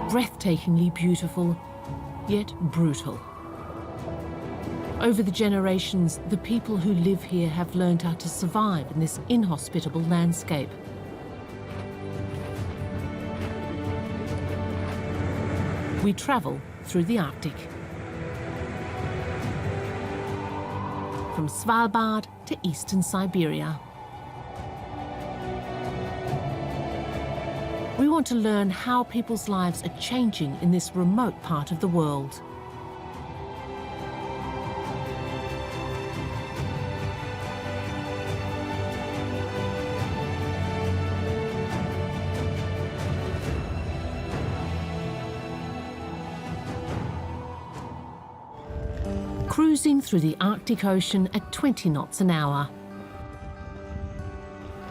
breathtakingly beautiful, yet brutal. Over the generations, the people who live here have learned how to survive in this inhospitable landscape. We travel through the Arctic. From Svalbard to eastern Siberia. We want to learn how people's lives are changing in this remote part of the world. Cruising through the Arctic Ocean at 20 knots an hour.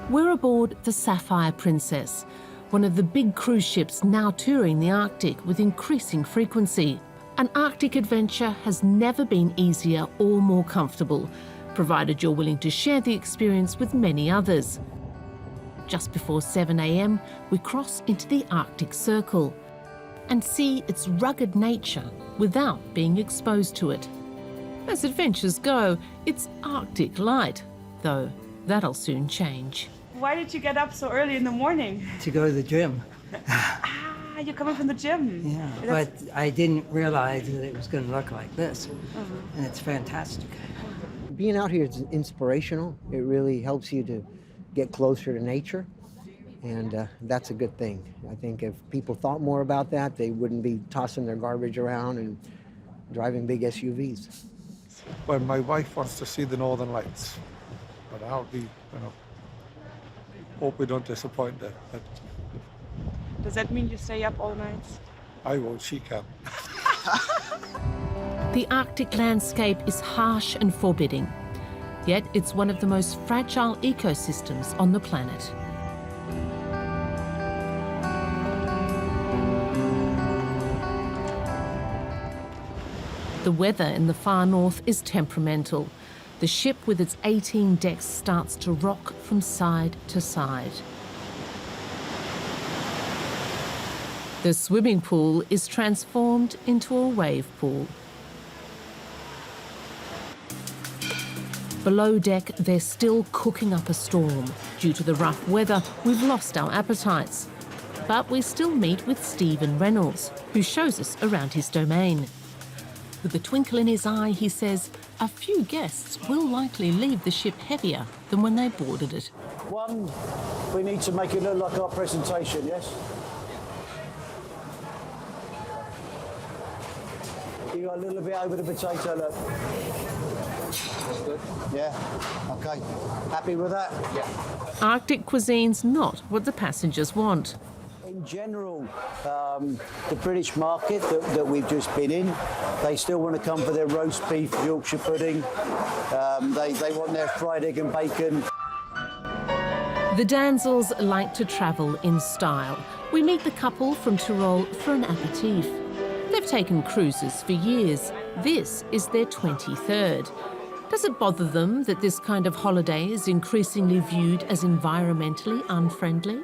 We're aboard the Sapphire Princess, one of the big cruise ships now touring the Arctic with increasing frequency. An Arctic adventure has never been easier or more comfortable, provided you're willing to share the experience with many others. Just before 7 a.m, we cross into the Arctic Circle and see its rugged nature without being exposed to it. As adventures go, it's Arctic light, though that'll soon change. Why did you get up so early in the morning? To go to the gym. You're coming from the gym. Yeah, but I didn't realize that it was going to look like this, and it's fantastic. Being out here is inspirational. It really helps you to get closer to nature, and that's a good thing. I think if people thought more about that, they wouldn't be tossing their garbage around and driving big SUVs. Well, my wife wants to see the Northern Lights, but I'll be, hope we don't disappoint her. But does that mean you stay up all night? I won't, she can. The Arctic landscape is harsh and forbidding, yet it's one of the most fragile ecosystems on the planet. The weather in the far north is temperamental. The ship with its 18 decks starts to rock from side to side. The swimming pool is transformed into a wave pool. Below deck, they're still cooking up a storm. Due to the rough weather, we've lost our appetites. But we still meet with Stephen Reynolds, who shows us around his domain. With a twinkle in his eye, he says a few guests will likely leave the ship heavier than when they boarded it. One, we need to make it look like our presentation, yes? You got a little bit over the potato, look. That's good. Yeah, okay. Happy with that? Yeah. Arctic cuisine's not what the passengers want. In general, the British market that we've just been in, they still want to come for their roast beef, Yorkshire pudding. They want their fried egg and bacon. The Danzels like to travel in style. We meet the couple from Tyrol for an aperitif. They've taken cruises for years. This is their 23rd. Does it bother them that this kind of holiday is increasingly viewed as environmentally unfriendly?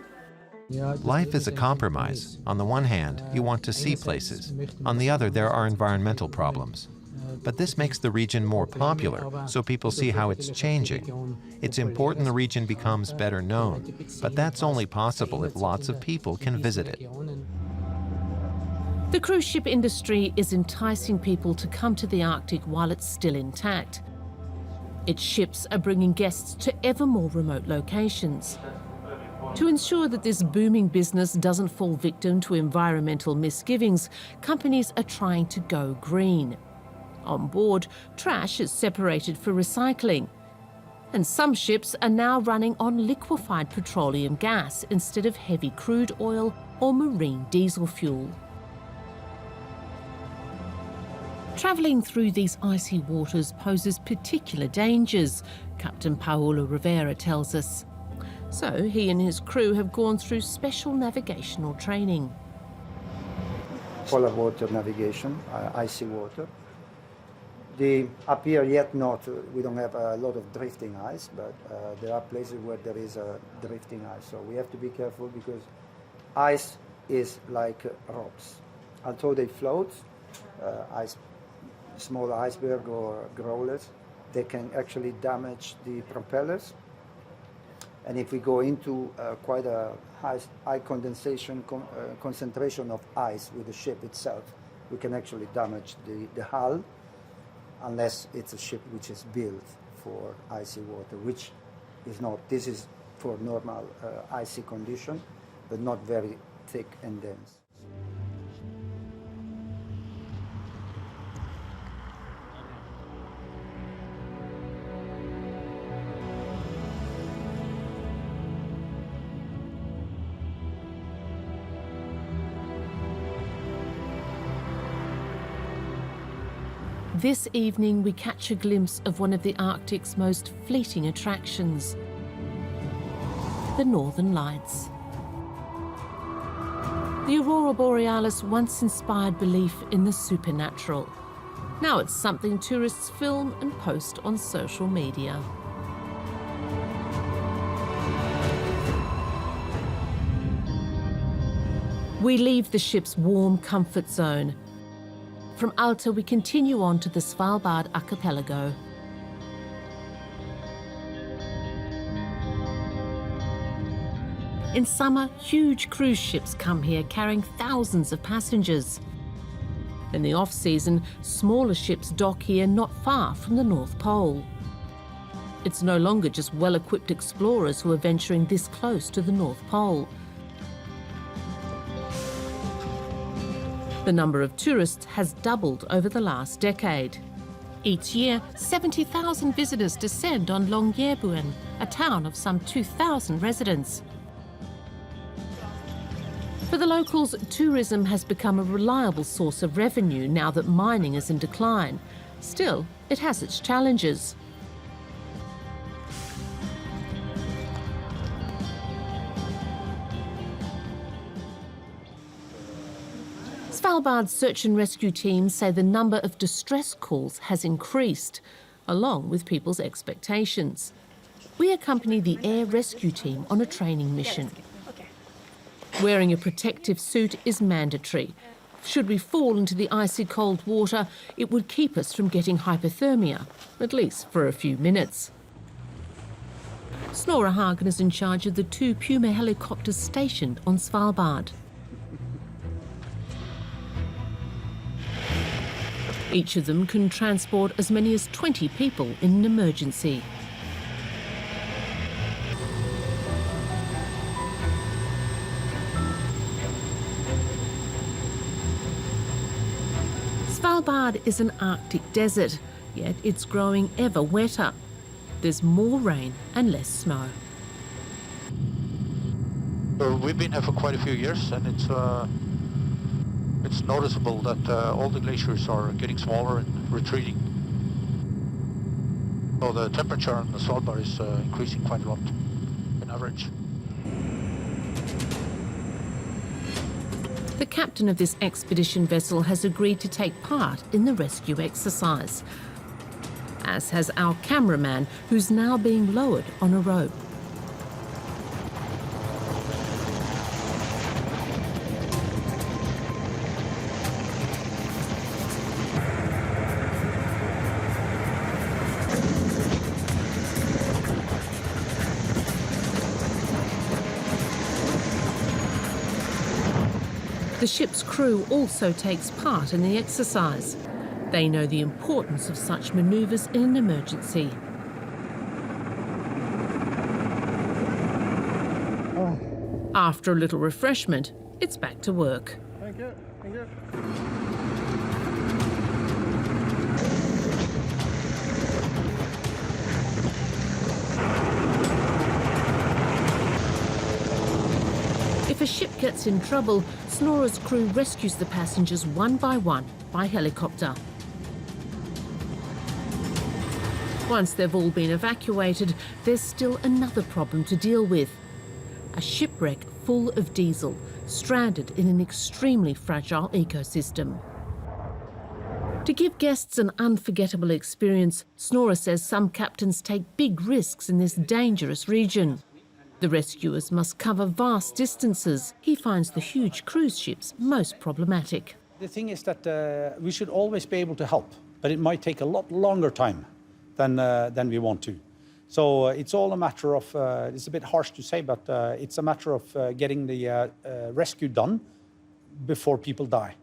Life is a compromise. On the one hand, you want to see places. On the other, there are environmental problems. But this makes the region more popular, so people see how it's changing. It's important the region becomes better known, but that's only possible if lots of people can visit it. The cruise ship industry is enticing people to come to the Arctic while it's still intact. Its ships are bringing guests to ever more remote locations. To ensure that this booming business doesn't fall victim to environmental misgivings, companies are trying to go green. On board, trash is separated for recycling. And some ships are now running on liquefied petroleum gas instead of heavy crude oil or marine diesel fuel. Travelling through these icy waters poses particular dangers, Captain Paulo Rivera tells us. So he and his crew have gone through special navigational training. Polar water navigation, icy water. Up here yet not, we don't have a lot of drifting ice, but there are places where there is a drifting ice. So we have to be careful because ice is like rocks. although they float, small iceberg or growlers, they can actually damage the propellers. And if we go into quite a high condensation concentration of ice with the ship itself, we can actually damage the hull, unless it's a ship which is built for icy water, which is not. This is for normal icy condition, but not very thick and dense. This evening we catch a glimpse of one of the Arctic's most fleeting attractions, the Northern Lights. The Aurora Borealis once inspired belief in the supernatural. Now it's something tourists film and post on social media. We leave the ship's warm comfort zone. From Alta, we continue on to the Svalbard archipelago. In summer, huge cruise ships come here carrying thousands of passengers. In the off-season, smaller ships dock here not far from the North Pole. It's no longer just well-equipped explorers who are venturing this close to the North Pole. The number of tourists has doubled over the last decade. Each year, 70,000 visitors descend on Longyearbyen, a town of some 2,000 residents. For the locals, tourism has become a reliable source of revenue now that mining is in decline. Still, it has its challenges. Svalbard's search and rescue teams say the number of distress calls has increased, along with people's expectations. We accompany the air rescue team on a training mission. Wearing a protective suit is mandatory. Should we fall into the icy cold water, it would keep us from getting hypothermia, at least for a few minutes. Snorre Hagen is in charge of the 2 Puma helicopters stationed on Svalbard. Each of them can transport as many as 20 people in an emergency. Svalbard is an Arctic desert, yet it's growing ever wetter. There's more rain and less snow. We've been here for quite a few years, and it's noticeable that all the glaciers are getting smaller and retreating. So the temperature on the Svalbard is increasing quite a lot on average. The captain of this expedition vessel has agreed to take part in the rescue exercise, as has our cameraman, who's now being lowered on a rope. The ship's crew also takes part in the exercise. They know the importance of such manoeuvres in an emergency. After a little refreshment, it's back to work. Thank you. Thank you. If a ship gets in trouble, Snorre's crew rescues the passengers one by helicopter. Once they've all been evacuated, there's still another problem to deal with. A shipwreck full of diesel, stranded in an extremely fragile ecosystem. To give guests an unforgettable experience, Snorre says some captains take big risks in this dangerous region. The rescuers must cover vast distances. He finds the huge cruise ships most problematic. The thing is that we should always be able to help, but it might take a lot longer time than we want to. So it's all a matter of, it's a bit harsh to say, but it's a matter of getting the rescue done before people die.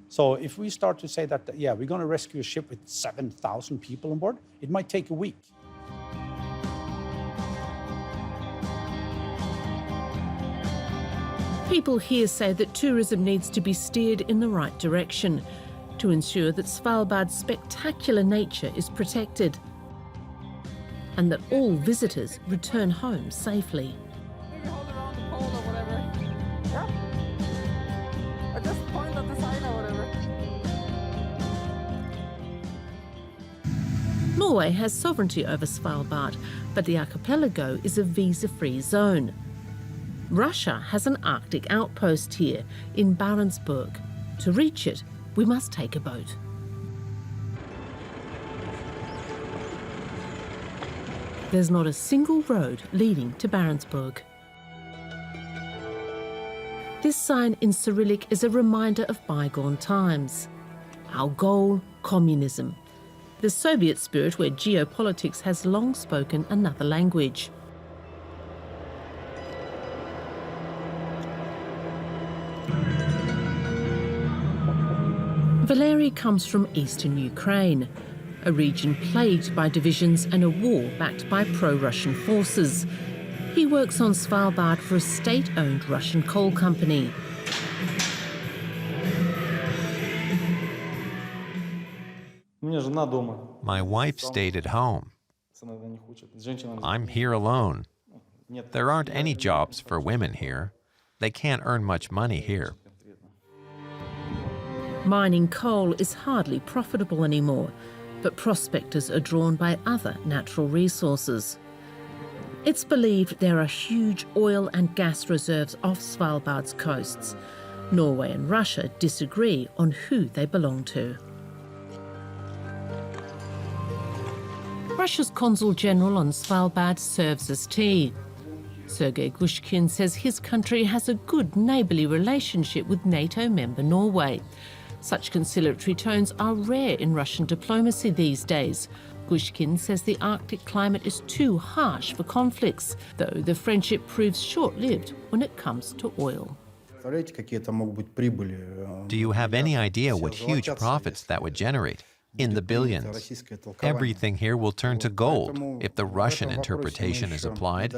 So if we start to say that, yeah, we're going to rescue a ship with 7,000 people on board, it might take a week. People here say that tourism needs to be steered in the right direction to ensure that Svalbard's spectacular nature is protected and that all visitors return home safely. Maybe hold it around the pole or whatever. Yeah? I just point at the sign or whatever. Norway has sovereignty over Svalbard, but the archipelago is a visa-free zone. Russia has an Arctic outpost here in Barentsburg. To reach it, we must take a boat. There's not a single road leading to Barentsburg. This sign in Cyrillic is a reminder of bygone times. Our goal, communism. The Soviet spirit where geopolitics has long spoken another language. Valery comes from eastern Ukraine, a region plagued by divisions and a war backed by pro-Russian forces. He works on Svalbard for a state-owned Russian coal company. My wife stayed at home. I'm here alone. There aren't any jobs for women here. They can't earn much money here. Mining coal is hardly profitable anymore, but prospectors are drawn by other natural resources. It's believed there are huge oil and gas reserves off Svalbard's coasts. Norway and Russia disagree on who they belong to. Russia's Consul General on Svalbard serves us tea. Sergei Gushkin says his country has a good neighbourly relationship with NATO member Norway. Such conciliatory tones are rare in Russian diplomacy these days. Gushkin says the Arctic climate is too harsh for conflicts, though the friendship proves short-lived when it comes to oil. Do you have any idea what huge profits that would generate? In the billions. Everything here will turn to gold if the Russian interpretation is applied.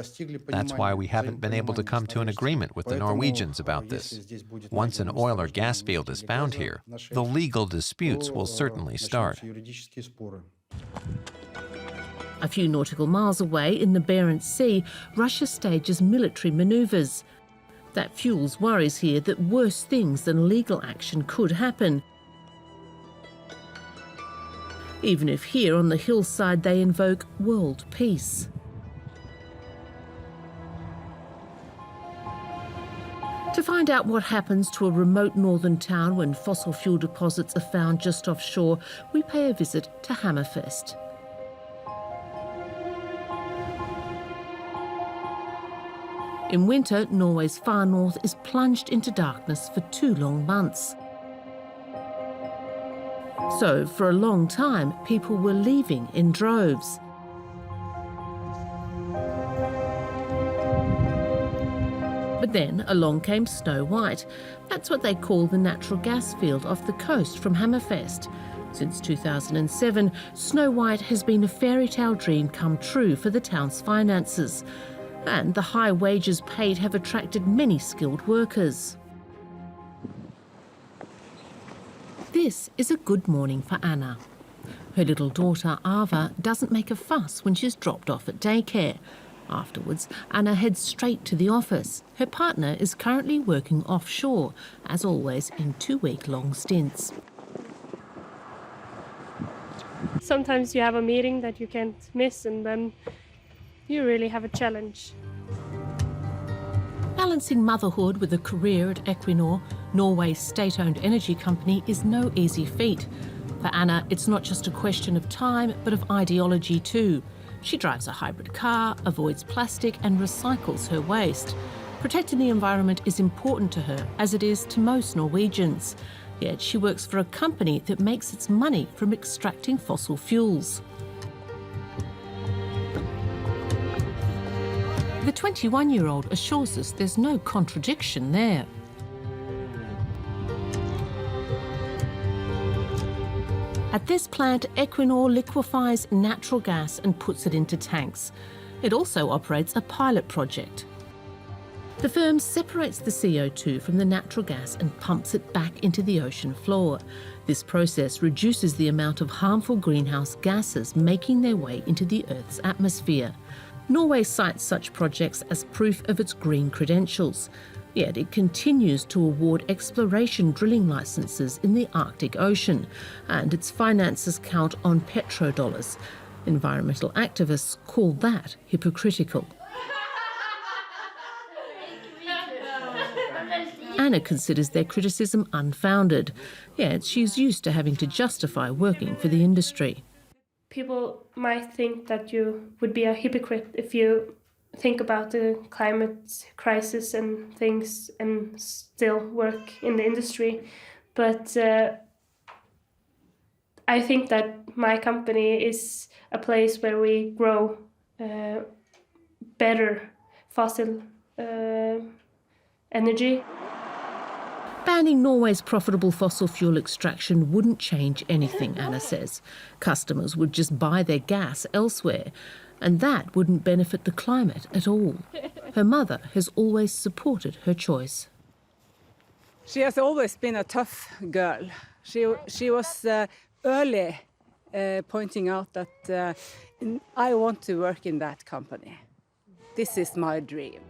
That's why we haven't been able to come to an agreement with the Norwegians about this. Once an oil or gas field is found here, the legal disputes will certainly start. A few nautical miles away in the Barents Sea, Russia stages military manoeuvres. That fuels worries here that worse things than legal action could happen. Even if here on the hillside they invoke world peace. To find out what happens to a remote northern town when fossil fuel deposits are found just offshore, we pay a visit to Hammerfest. In winter, Norway's far north is plunged into darkness for 2 long months. So, for a long time, people were leaving in droves. But then along came Snow White. That's what they call the natural gas field off the coast from Hammerfest. Since 2007, Snow White has been a fairy tale dream come true for the town's finances. And the high wages paid have attracted many skilled workers. This is a good morning for Anna. Her little daughter, Ava, doesn't make a fuss when she's dropped off at daycare. Afterwards, Anna heads straight to the office. Her partner is currently working offshore, as always in 2-week-long stints. Sometimes you have a meeting that you can't miss, and then you really have a challenge. Balancing motherhood with a career at Equinor, Norway's state-owned energy company, is no easy feat. For Anna, it's not just a question of time, but of ideology too. She drives a hybrid car, avoids plastic and recycles her waste. Protecting the environment is important to her, as it is to most Norwegians. Yet she works for a company that makes its money from extracting fossil fuels. The 21-year-old assures us there's no contradiction there. At this plant, Equinor liquefies natural gas and puts it into tanks. It also operates a pilot project. The firm separates the CO2 from the natural gas and pumps it back into the ocean floor. This process reduces the amount of harmful greenhouse gases making their way into the Earth's atmosphere. Norway cites such projects as proof of its green credentials. Yet it continues to award exploration drilling licenses in the Arctic Ocean, and its finances count on petrodollars. Environmental activists call that hypocritical. Anna considers their criticism unfounded, yet she's used to having to justify working for the industry. People might think that you would be a hypocrite if you think about the climate crisis and things and still work in the industry. But I think that my company is a place where we grow better fossil energy. Banning Norway's profitable fossil fuel extraction wouldn't change anything, Anna says. Customers would just buy their gas elsewhere, and that wouldn't benefit the climate at all. Her mother has always supported her choice. She has always been a tough girl. She was early pointing out that I want to work in that company. This is my dream.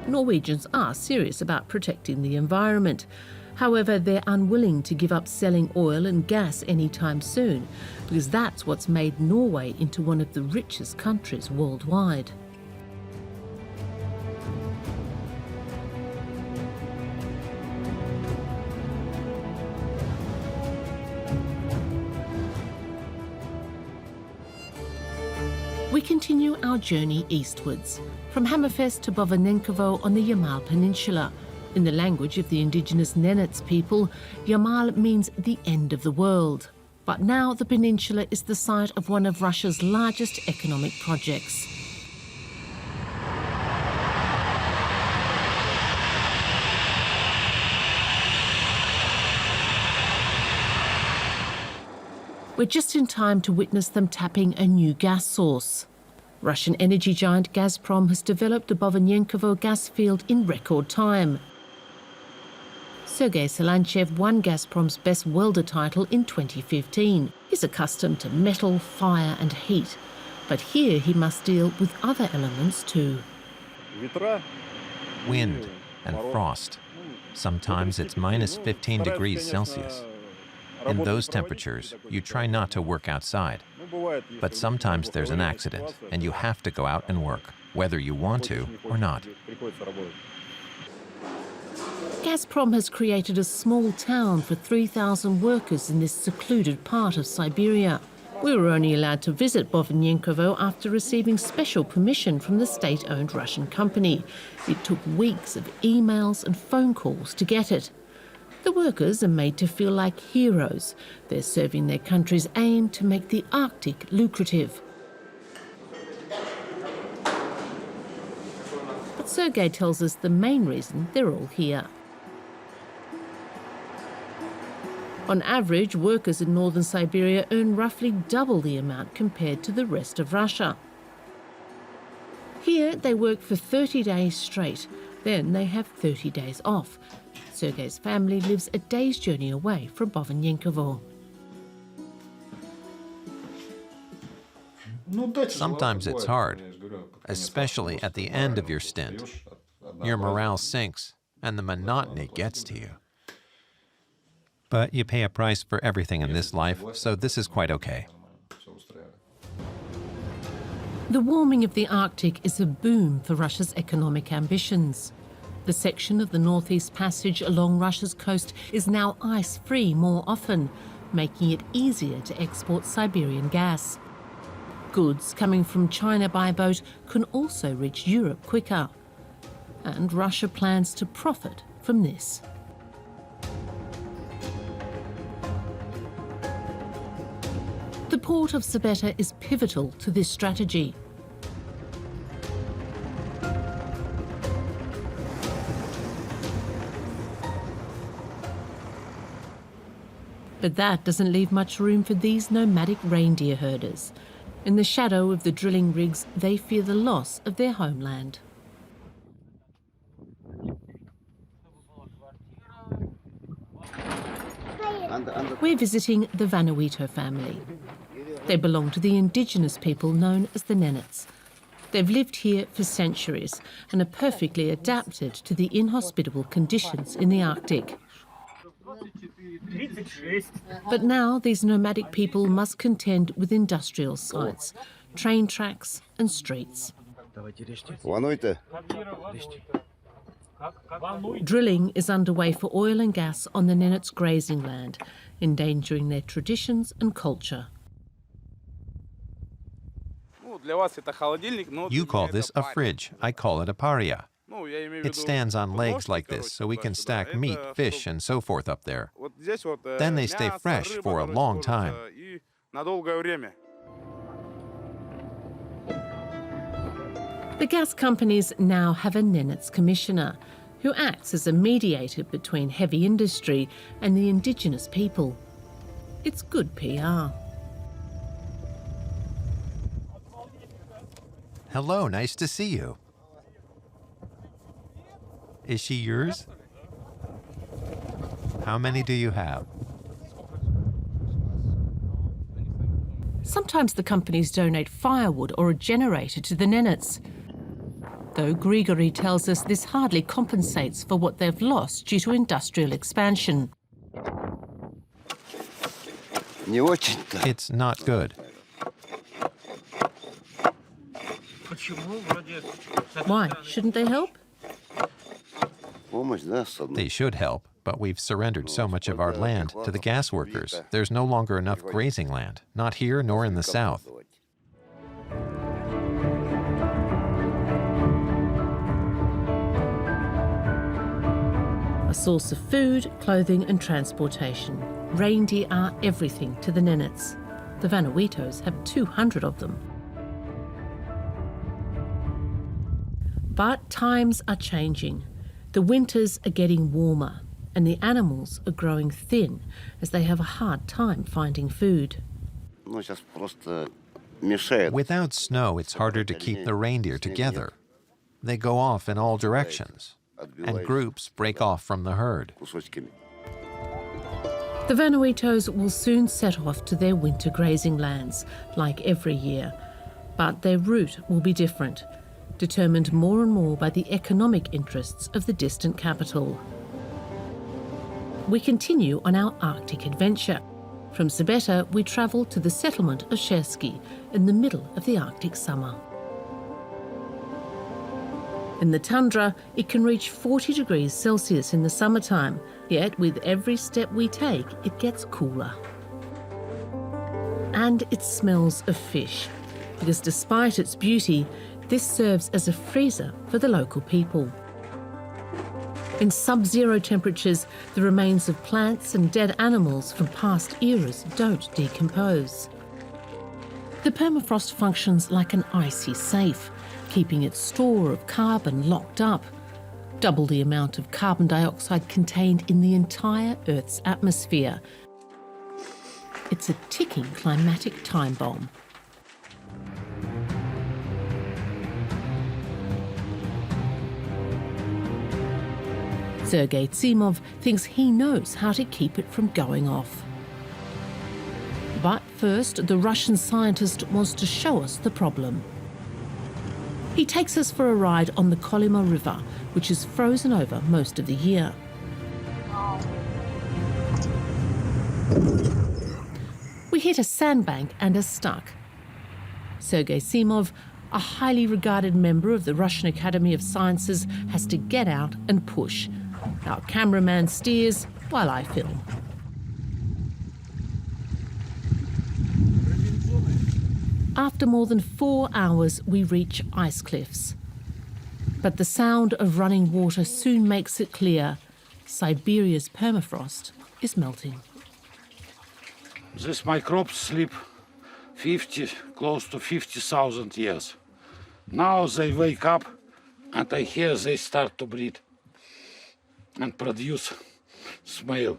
Norwegians are serious about protecting the environment. However, they're unwilling to give up selling oil and gas anytime soon, because that's what's made Norway into one of the richest countries worldwide. We continue our journey eastwards, from Hammerfest to Bovanenkovo on the Yamal Peninsula. In the language of the indigenous Nenets people, Yamal means the end of the world. But now the peninsula is the site of one of Russia's largest economic projects. We're just in time to witness them tapping a new gas source. Russian energy giant Gazprom has developed the Bovanenkovo gas field in record time. Sergei Salanchev won Gazprom's Best Welder title in 2015. He's accustomed to metal, fire and heat. But here he must deal with other elements too. Wind and frost. Sometimes it's minus 15 degrees Celsius. In those temperatures, you try not to work outside. But sometimes there's an accident, and you have to go out and work, whether you want to or not. Gazprom has created a small town for 3,000 workers in this secluded part of Siberia. We were only allowed to visit Bovanenkovo after receiving special permission from the state-owned Russian company. It took weeks of emails and phone calls to get it. The workers are made to feel like heroes. They're serving their country's aim to make the Arctic lucrative. But Sergei tells us the main reason they're all here. On average, workers in northern Siberia earn roughly double the amount compared to the rest of Russia. Here, they work for 30 days straight. Then they have 30 days off. Sergei's family lives a day's journey away from Bovanenkovo. Sometimes it's hard, especially at the end of your stint. Your morale sinks, and the monotony gets to you. But you pay a price for everything in this life, so this is quite okay. The warming of the Arctic is a boom for Russia's economic ambitions. The section of the Northeast Passage along Russia's coast is now ice-free more often, making it easier to export Siberian gas. Goods coming from China by boat can also reach Europe quicker. And Russia plans to profit from this. port of Siberian is pivotal to this strategy. But that doesn't leave much room for these nomadic reindeer herders. In the shadow of the drilling rigs, they fear the loss of their homeland. We're visiting the Vanuatu family. They belong to the indigenous people known as the Nenets. They've lived here for centuries and are perfectly adapted to the inhospitable conditions in the Arctic. But now these nomadic people must contend with industrial sites, train tracks and streets. Drilling is underway for oil and gas on the Nenets' grazing land, endangering their traditions and culture. You call this a fridge. I call it a paria. It stands on legs like this, so we can stack meat, fish, and so forth up there. Then they stay fresh for a long time. The gas companies now have a Nenets commissioner who acts as a mediator between heavy industry and the indigenous people. It's good PR. Hello, nice to see you. Is she yours? How many do you have? Sometimes the companies donate firewood or a generator to the Nenets. Though Grigory tells us this hardly compensates for what they've lost due to industrial expansion. It's not good. Why? Shouldn't they help? They should help, but we've surrendered so much of our land to the gas workers. There's no longer enough grazing land, not here nor in the south. A source of food, clothing and transportation. Reindeer are everything to the Nenets. The Vanuatuos have 200 of them. But times are changing. The winters are getting warmer and the animals are growing thin as they have a hard time finding food. Without snow, it's harder to keep the reindeer together. They go off in all directions, and groups break off from the herd. The Vanuatuos will soon set off to their winter grazing lands, like every year. But their route will be different, determined more and more by the economic interests of the distant capital. We continue on our Arctic adventure. From Siberian, we travel to the settlement of Shersky in the middle of the Arctic summer. In the tundra, it can reach 40 degrees Celsius in the summertime, yet with every step we take, it gets cooler. And it smells of fish, because despite its beauty, this serves as a freezer for the local people. In sub-zero temperatures, the remains of plants and dead animals from past eras don't decompose. The permafrost functions like an icy safe, keeping its store of carbon locked up, double the amount of carbon dioxide contained in the entire Earth's atmosphere. It's a ticking climatic time bomb. Sergei Tsimov thinks he knows how to keep it from going off. But first, the Russian scientist wants to show us the problem. He takes us for a ride on the Kolyma River, which is frozen over most of the year. We hit a sandbank and are stuck. Sergei Tsimov, a highly regarded member of the Russian Academy of Sciences, has to get out and push. Our cameraman steers while I film. After more than 4 hours, we reach ice cliffs. But the sound of running water soon makes it clear Siberia's permafrost is melting. This my crops sleep close to 50,000 years. Now they wake up, and I hear they start to breathe and produce smell.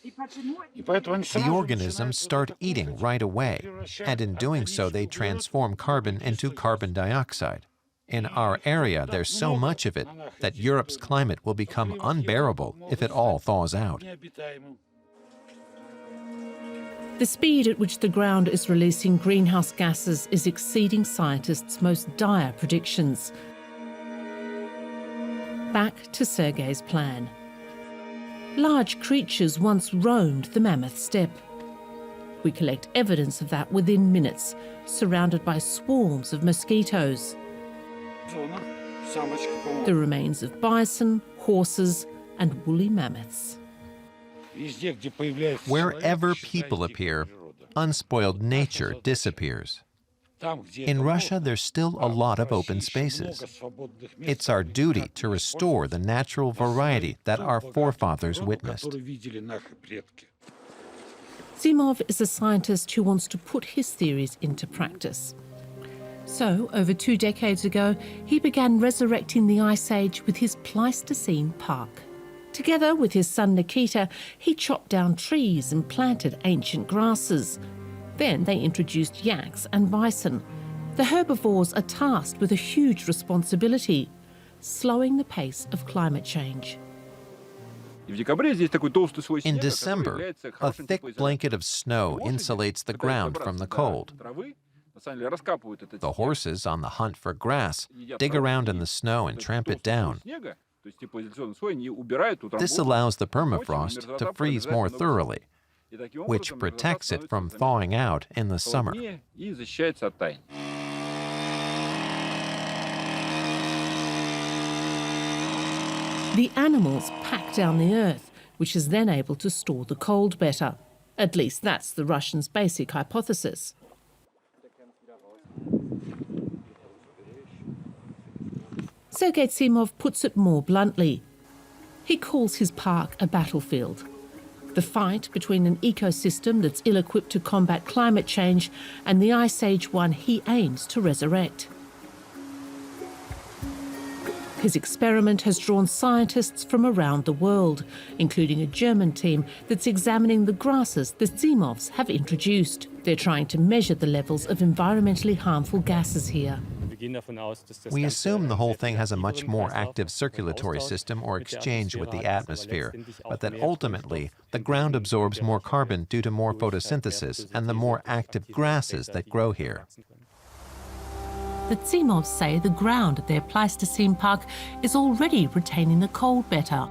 The organisms start eating right away, and in doing so, they transform carbon into carbon dioxide. In our area, there's so much of it that Europe's climate will become unbearable if it all thaws out. The speed at which the ground is releasing greenhouse gases is exceeding scientists' most dire predictions. Back to Sergei's plan. Large creatures once roamed the mammoth steppe. We collect evidence of that within minutes, surrounded by swarms of mosquitoes. The remains of bison, horses, and woolly mammoths. Wherever people appear, unspoiled nature disappears. In Russia, there's still a lot of open spaces. It's our duty to restore the natural variety that our forefathers witnessed. Simov is a scientist who wants to put his theories into practice. So, over 2 decades ago, he began resurrecting the Ice Age with his Pleistocene Park. Together with his son Nikita, he chopped down trees and planted ancient grasses. Then they introduced yaks and bison. The herbivores are tasked with a huge responsibility: slowing the pace of climate change. In December, a thick blanket of snow insulates the ground from the cold. The horses, on the hunt for grass, dig around in the snow and tramp it down. This allows the permafrost to freeze more thoroughly, which protects it from thawing out in the summer. The animals pack down the earth, which is then able to store the cold better. At least that's the Russians' basic hypothesis. Sergei Simov puts it more bluntly. He calls his park a battlefield. The fight between an ecosystem that's ill-equipped to combat climate change and the Ice Age one he aims to resurrect. His experiment has drawn scientists from around the world, including a German team that's examining the grasses the Simovs have introduced. They're trying to measure the levels of environmentally harmful gases here. We assume the whole thing has a much more active circulatory system or exchange with the atmosphere, but that ultimately the ground absorbs more carbon due to more photosynthesis and the more active grasses that grow here. The Simovs say the ground at their Pleistocene Park is already retaining the cold better.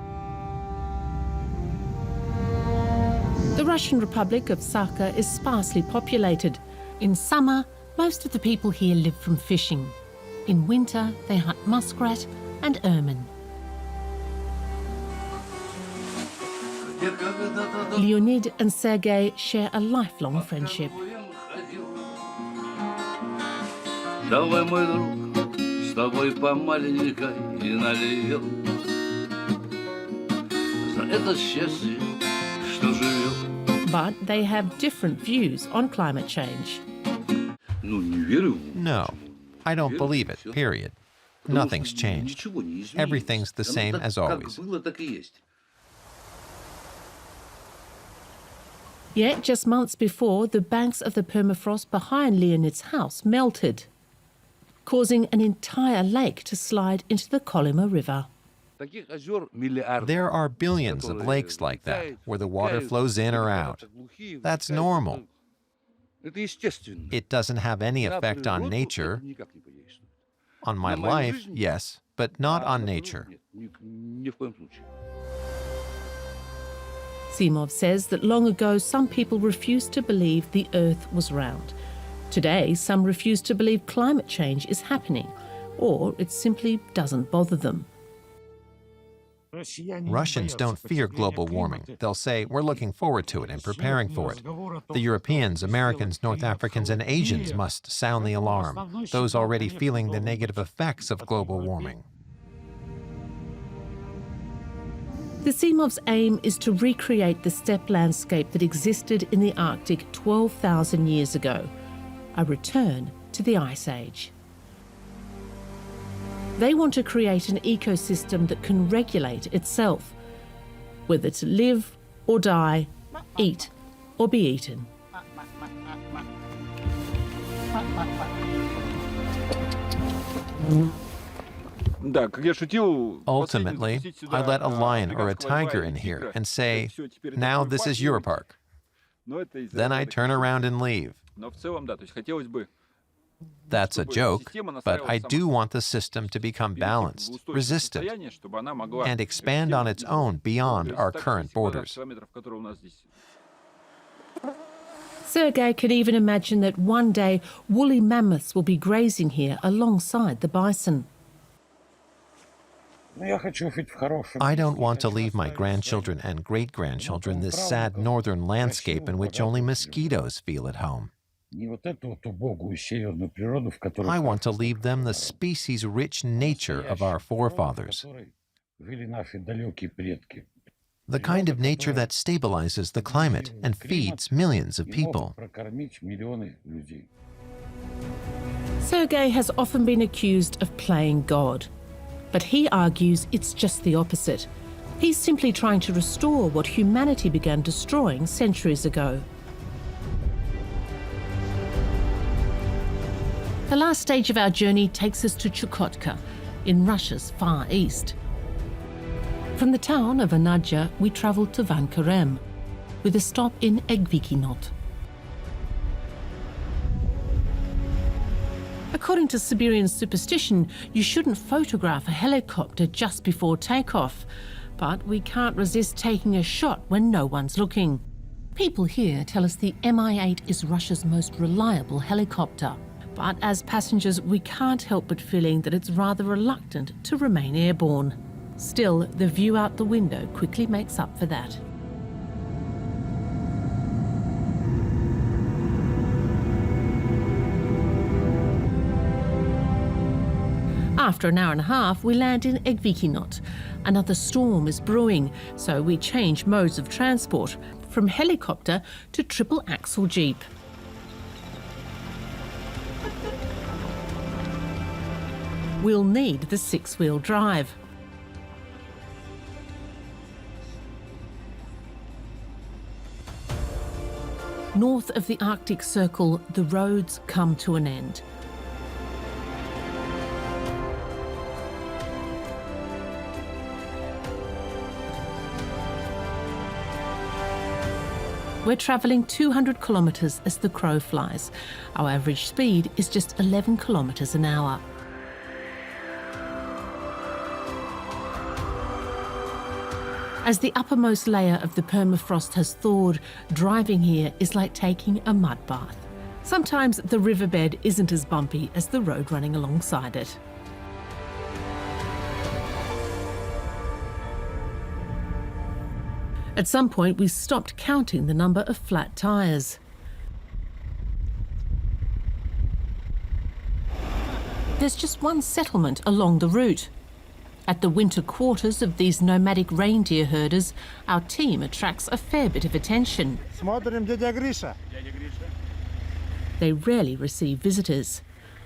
The Russian Republic of Sakha is sparsely populated. In summer, most of the people here live from fishing. In winter, they hunt muskrat and ermine. Leonid and Sergei share a lifelong friendship. Давай, мой друг, с тобой по маленькой и нальем за это счастье, что живет. But they have different views on climate change. No, I don't believe it, period. Nothing's changed. Everything's the same as always. Yet, just months before, the banks of the permafrost behind Leonid's house melted, causing an entire lake to slide into the Kolyma River. There are billions of lakes like that, where the water flows in or out. That's normal. It doesn't have any effect on nature. On my life, yes, but not on nature. Simov says that long ago some people refused to believe the Earth was round. Today, some refuse to believe climate change is happening, or it simply doesn't bother them. Russians don't fear global warming. They'll say, we're looking forward to it and preparing for it. The Europeans, Americans, North Africans, and Asians must sound the alarm, those already feeling the negative effects of global warming. The Simovs' aim is to recreate the steppe landscape that existed in the Arctic 12,000 years ago, a return to the Ice Age. They want to create an ecosystem that can regulate itself, whether to live or die, eat or be eaten. Ultimately, I let a lion or a tiger in here and say, now this is your park. Then I turn around and leave. That's a joke, but I do want the system to become balanced, resistant, and expand on its own beyond our current borders. Sergei could even imagine that one day woolly mammoths will be grazing here alongside the bison. I don't want to leave my grandchildren and great-grandchildren this sad northern landscape in which only mosquitoes feel at home. I want to leave them the species-rich nature of our forefathers, the kind of nature that stabilizes the climate and feeds millions of people. Sergei has often been accused of playing God, but he argues it's just the opposite. He's simply trying to restore what humanity began destroying centuries ago. The last stage of our journey takes us to Chukotka, in Russia's far east. From the town of Anadja, we travel to Van Karem, with a stop in Egvikinot. According to Siberian superstition, you shouldn't photograph a helicopter just before takeoff, but we can't resist taking a shot when no one's looking. People here tell us the Mi-8 is Russia's most reliable helicopter, but as passengers, we can't help but feeling that it's rather reluctant to remain airborne. Still, the view out the window quickly makes up for that. After an hour and a half, we land in Egvikinot. Another storm is brewing, so we change modes of transport from helicopter to triple-axle jeep. We'll need the six-wheel drive. North of the Arctic Circle, the roads come to an end. We're travelling 200 kilometres as the crow flies. Our average speed is just 11 kilometres an hour. As the uppermost layer of the permafrost has thawed, driving here is like taking a mud bath. Sometimes the riverbed isn't as bumpy as the road running alongside it. At some point, we stopped counting the number of flat tyres. There's just one settlement along the route. At the winter quarters of these nomadic reindeer herders, our team attracts a fair bit of attention. They rarely receive visitors,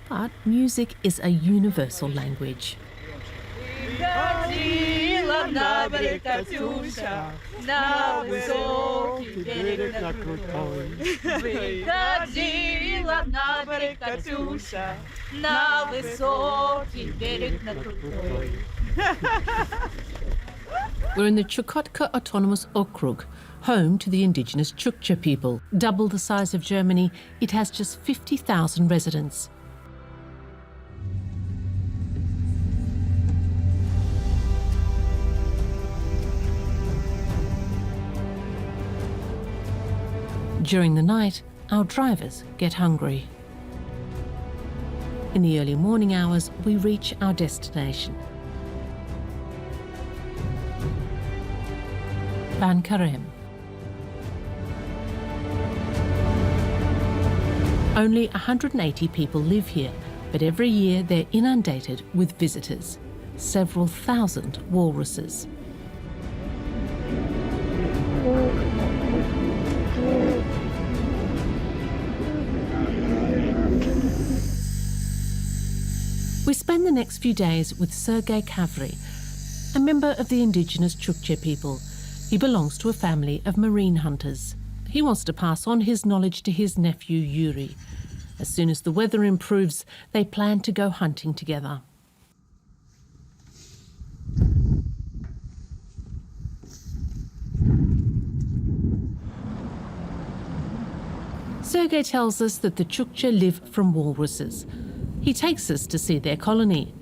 but music is a universal language. We're in the Chukotka Autonomous Okrug, home to the indigenous Chukcha people. Double the size of Germany, it has just 50,000 residents. During the night, our drivers get hungry. In the early morning hours, we reach our destination. Van Karem. Only 180 people live here, but every year they're inundated with visitors, several thousand walruses. We spend the next few days with Sergei Kavry, a member of the indigenous Chukchi people. He belongs to a family of marine hunters. He wants to pass on his knowledge to his nephew Yuri. As soon as the weather improves, they plan to go hunting together. Sergei tells us that the Chukchi live from walruses. He takes us to see their colony.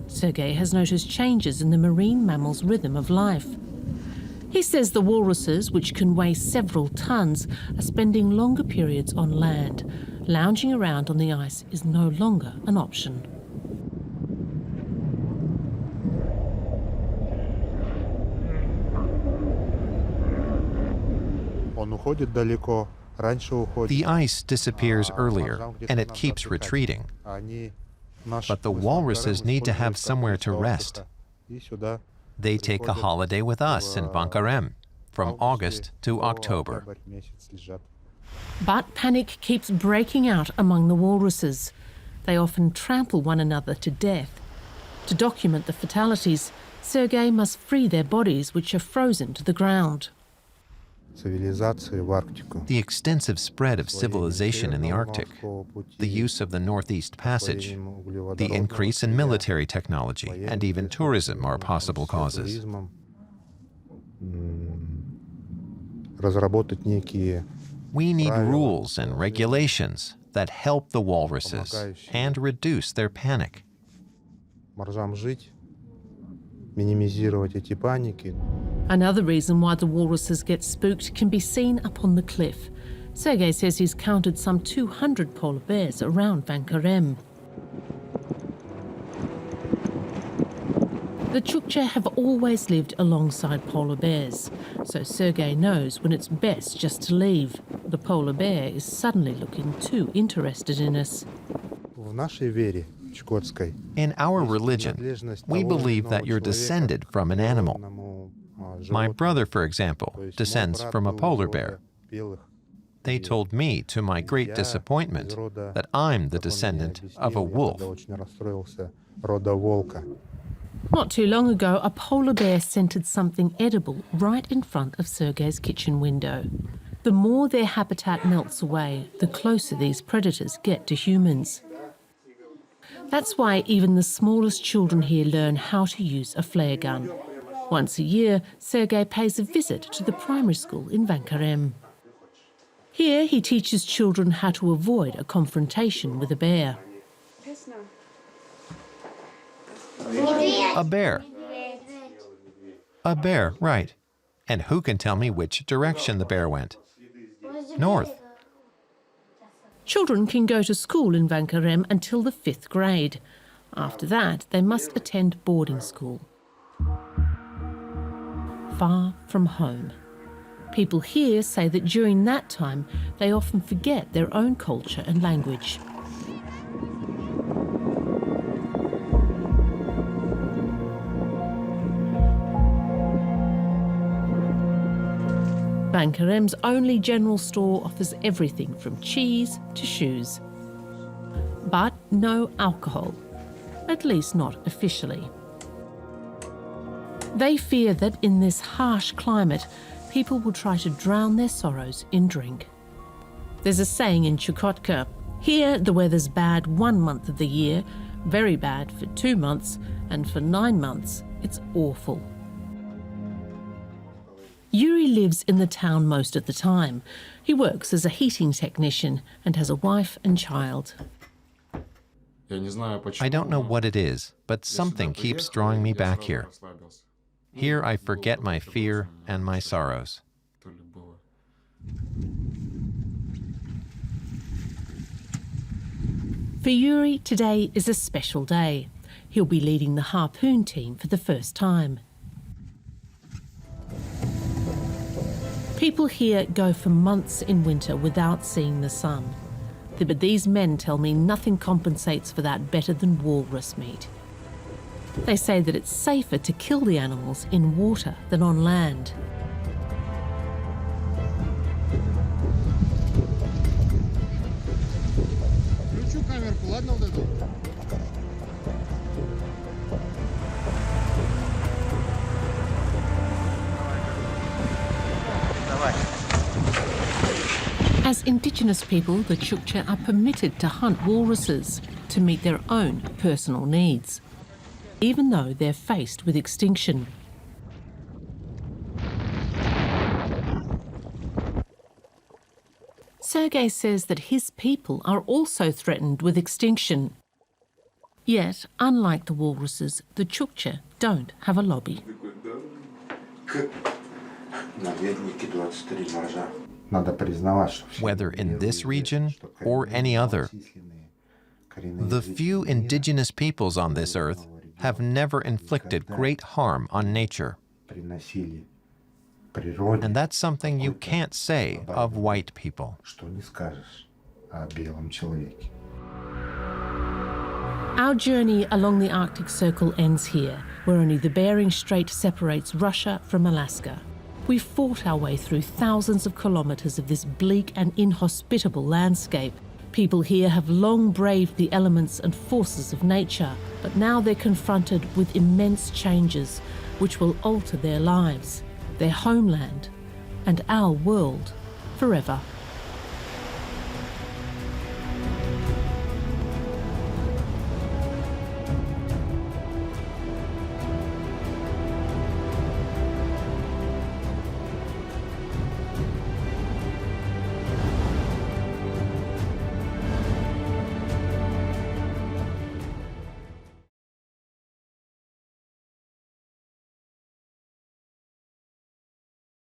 Sergei has noticed changes in the marine mammal's rhythm of life. He says the walruses, which can weigh several tons, are spending longer periods on land. Lounging around on the ice is no longer an option. The ice disappears earlier, and it keeps retreating. But the walruses need to have somewhere to rest. They take a holiday with us in Vankarem from August to October. But panic keeps breaking out among the walruses. They often trample one another to death. To document the fatalities, Sergei must free their bodies, which are frozen to the ground. The extensive spread of civilization in the Arctic, the use of the Northeast Passage, the increase in military technology, and even tourism are possible causes. We need rules and regulations that help the walruses and reduce their panic. Another reason why the walruses get spooked can be seen up on the cliff. Sergei says he's counted some 200 polar bears around Vankarem. The Chukchi have always lived alongside polar bears, so Sergei knows when it's best just to leave. The polar bear is suddenly looking too interested in us. In our religion, we believe that you're descended from an animal. My brother, for example, descends from a polar bear. They told me, to my great disappointment, that I'm the descendant of a wolf. Not too long ago, a polar bear scented something edible right in front of Sergei's kitchen window. The more their habitat melts away, the closer these predators get to humans. That's why even the smallest children here learn how to use a flare gun. Once a year, Sergei pays a visit to the primary school in Vankarem. Here, he teaches children how to avoid a confrontation with a bear. A bear. A bear, right. And who can tell me which direction the bear went? North. Children can go to school in Vankarem until the 5th grade. After that, they must attend boarding school. Far from home. People here say that during that time, they often forget their own culture and language. Vankarem's only general store offers everything from cheese to shoes. But no alcohol, at least not officially. They fear that in this harsh climate, people will try to drown their sorrows in drink. There's a saying in Chukotka, here the weather's bad 1 month of the year, very bad for 2 months, and for 9 months, it's awful. Yuri lives in the town most of the time. He works as a heating technician and has a wife and child. I don't know what it is, but something keeps drawing me back here. Here I forget my fear and my sorrows. For Yuri, today is a special day. He'll be leading the harpoon team for the first time. People here go for months in winter without seeing the sun. But these men tell me nothing compensates for that better than walrus meat. They say that it's safer to kill the animals in water than on land. indigenous people, the Chukcha, are permitted to hunt walruses to meet their own personal needs, even though they're faced with extinction. Sergei says that his people are also threatened with extinction. Yet, unlike the walruses, the Chukcha don't have a lobby. Whether in this region or any other, the few indigenous peoples on this earth have never inflicted great harm on nature. And that's something you can't say of white people. Our journey along the Arctic Circle ends here, where only the Bering Strait separates Russia from Alaska. We fought our way through thousands of kilometres of this bleak and inhospitable landscape. People here have long braved the elements and forces of nature, but now they're confronted with immense changes which will alter their lives, their homeland, and our world forever.